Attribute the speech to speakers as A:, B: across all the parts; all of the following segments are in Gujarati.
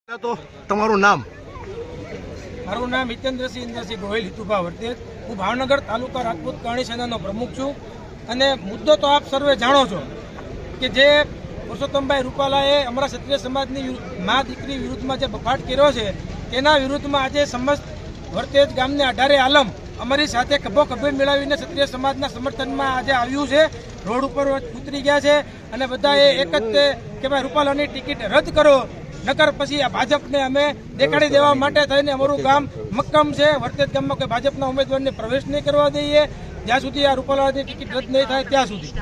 A: તો તમારું નામ?
B: મારું નામ હિતેન્દ્રસિંહ ઇન્દ્રસિંહ ગોહિલ હિતુભા વર્તેજ. હું ભાવનગર તાલુકા રાજપૂત કરણી સેનાનો પ્રમુખ છું. અને મુદ્દો તો આપ સર્વે જાણો છો કે જે પુરુષોત્તમભાઈ રૂપાલાએ અમારા ક્ષત્રિય સમાજની મા દીકરી વિરુદ્ધમાં જે બફાટ કર્યો છે તેના વિરુદ્ધમાં આજે સમસ્ત વર્તેજ ગામને 18 આલમ અમારી સાથે ખભો ખભે મેળવીને ક્ષત્રિય સમાજના સમર્થનમાં આજે આવ્યું છે. રોડ ઉપર ઉતરી ગયા છે અને બધાએ એક જ કે ભાઈ રૂપાલાની ટિકિટ રદ કરો, નકર પછી આ ભાજપને અમે દેખાડી દેવા માટે થઈને અમારું ગામ મક્કમ છે. વર્તેજ ગામમાં કોઈ ભાજપના ઉમેદવારને પ્રવેશ નહીં કરવા દઈએ જ્યાં સુધી આ રૂપાલાની ટિકિટ રદ નહીં થાય ત્યાં સુધી.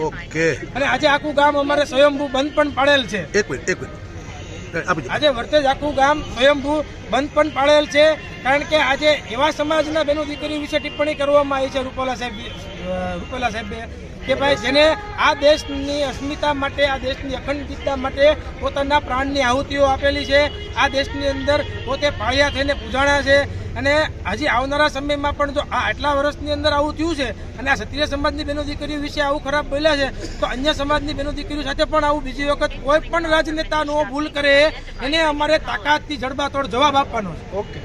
A: ઓકે.
B: અને આજે આખું ગામ અમારે સ્વયંભૂ બંધ પણ પાડેલ છે.
A: એક મિનિટ
B: આજે વર્તેજ આખું ગામ સ્વયંભૂ બંધ પણ પાડેલ છે. કારણ કે આજે એવા સમાજના બેનો દીકરીઓ વિશે ટિપ્પણી કરવામાં આવી છે રૂપાલા સાહેબે કે ભાઈ જેને આ દેશની અસ્મિતા માટે, આ દેશની અખંડિતતા માટે પોતાના પ્રાણની આહુતિઓ આપેલી છે. આ દેશની અંદર પોતે પાળિયા થઈને પૂજાણા છે. અને હજી આવનારા સમયમાં પણ જો આ આટલા વર્ષની અંદર આવું થયું છે અને આ ક્ષત્રિય સમાજની બેનો દીકરીઓ વિશે આવું ખરાબ બોલ્યા છે તો અન્ય સમાજની બેનો દીકરીઓ સાથે પણ આવું બીજી વખત કોઈ પણ રાજનેતા નો ભૂલ કરે એને અમારે તાકાતથી જડબાતોડ જવાબ આપવાનો છે.
A: ઓકે.